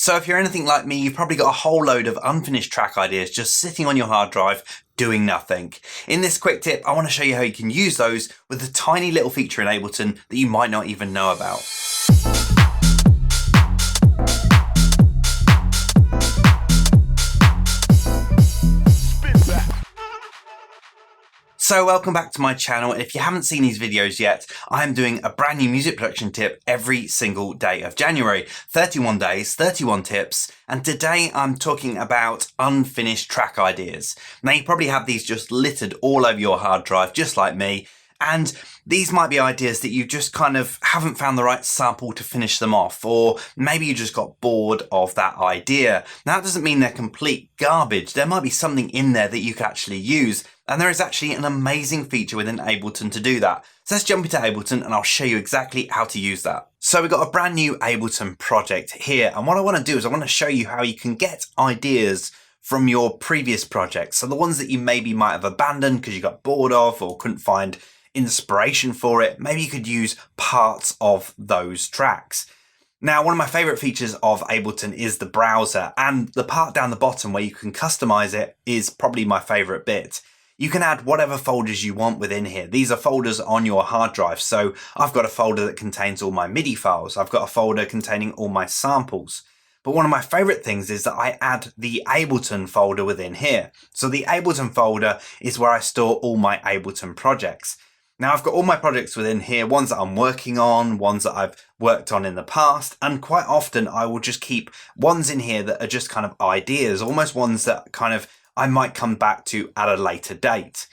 So if you're anything like me, you've probably got a whole load of unfinished track ideas just sitting on your hard drive doing nothing. In this quick tip, I want to show you how you can use those with a tiny little feature in Ableton that you might not even know about. So welcome back to my channel, and if you haven't seen these videos yet, I'm doing a brand new music production tip every single day of January. 31 days, 31 tips, and today I'm talking about unfinished track ideas. Now you probably have these just littered all over your hard drive, just like me, and these might be ideas that you just kind of haven't found the right sample to finish them off, or maybe you just got bored of that idea. Now that doesn't mean they're complete garbage. There might be something in there that you could actually use, and there is actually an amazing feature within Ableton to do that. So let's jump into Ableton and I'll show you exactly how to use that. So we've got a brand new Ableton project here, and what I want to do is I want to show you how you can get ideas from your previous projects. So the ones that you maybe might have abandoned because you got bored of or couldn't find inspiration for it. Maybe you could use parts of those tracks. Now, one of my favorite features of Ableton is the browser, and the part down the bottom where you can customize it is probably my favorite bit. You can add whatever folders you want within here. These are folders on your hard drive. So I've got a folder that contains all my MIDI files. I've got a folder containing all my samples. But one of my favorite things is that I add the Ableton folder within here. So the Ableton folder is where I store all my Ableton projects. Now I've got all my projects within here, ones that I'm working on, ones that I've worked on in the past, and quite often I will just keep ones in here that are just kind of ideas, almost ones that kind of I might come back to at a later date.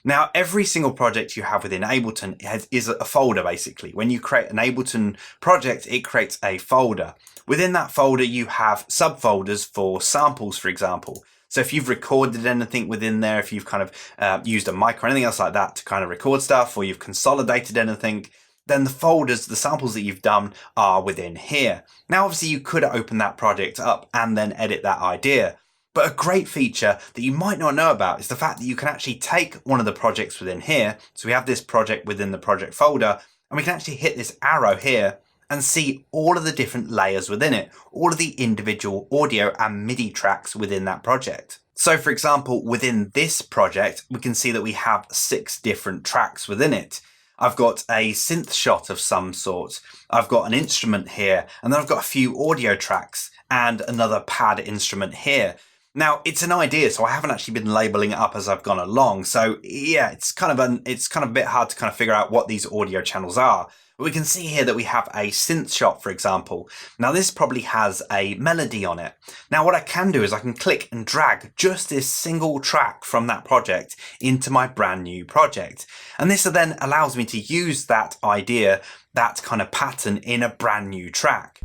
Now, every single project you have within Ableton is a folder, basically. When you create an Ableton project, it creates a folder. Within that folder, you have subfolders for samples, for example. So if you've recorded anything within there, if you've kind of used a mic or anything else like that to kind of record stuff, or you've consolidated anything, then the folders, the samples that you've done are within here. Now, obviously, you could open that project up and then edit that idea. But a great feature that you might not know about is the fact that you can actually take one of the projects within here. So we have this project within the project folder, and we can actually hit this arrow here and see all of the different layers within it, all of the individual audio and MIDI tracks within that project. So for example, within this project, we can see that we have 6 different tracks within it. I've got a synth shot of some sort. I've got an instrument here, and then I've got a few audio tracks and another pad instrument here. Now, it's an idea, so I haven't actually been labeling it up as I've gone along. So yeah, it's kind of a bit hard to kind of figure out what these audio channels are. But we can see here that we have a synth shot, for example. Now, this probably has a melody on it. Now, what I can do is I can click and drag just this single track from that project into my brand new project. And this then allows me to use that idea, that kind of pattern in a brand new track.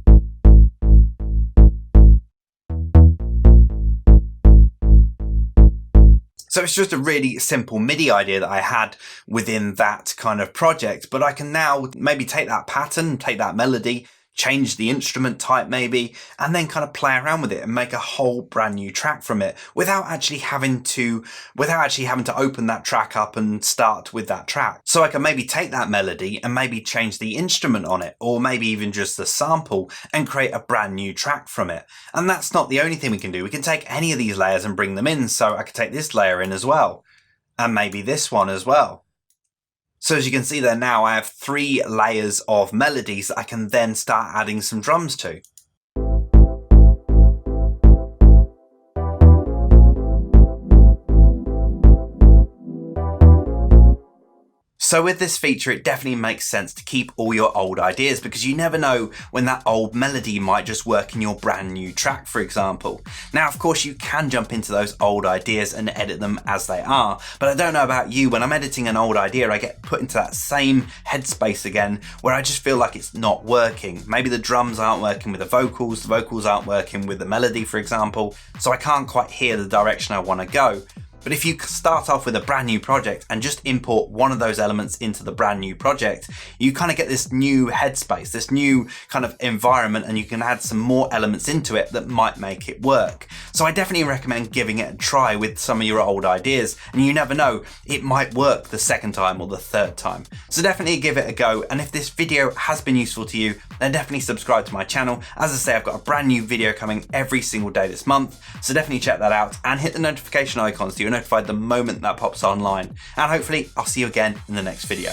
So it's just a really simple MIDI idea that I had within that kind of project, but I can now maybe take that pattern, take that melody, change the instrument type maybe, and then kind of play around with it and make a whole brand new track from it without actually having to open that track up and start with that track. So I can maybe take that melody and maybe change the instrument on it, or maybe even just the sample, and create a brand new track from it. And that's not the only thing we can do. We can take any of these layers and bring them in. So I could take this layer in as well, and maybe this one as well. So as you can see there now, I have 3 layers of melodies that I can then start adding some drums to. So with this feature, it definitely makes sense to keep all your old ideas, because you never know when that old melody might just work in your brand new track, for example. Now, of course, you can jump into those old ideas and edit them as they are, but I don't know about you, when I'm editing an old idea, I get put into that same headspace again where I just feel like it's not working. Maybe the drums aren't working with the vocals aren't working with the melody, for example, so I can't quite hear the direction I want to go. But if you start off with a brand new project and just import one of those elements into the brand new project, you kind of get this new headspace, this new kind of environment, and you can add some more elements into it that might make it work. So I definitely recommend giving it a try with some of your old ideas, and you never know, it might work the second time or the third time. So definitely give it a go, and if this video has been useful to you, then definitely subscribe to my channel. As I say, I've got a brand new video coming every single day this month, so definitely check that out and hit the notification icon so you're notified the moment that pops online. And hopefully I'll see you again in the next video.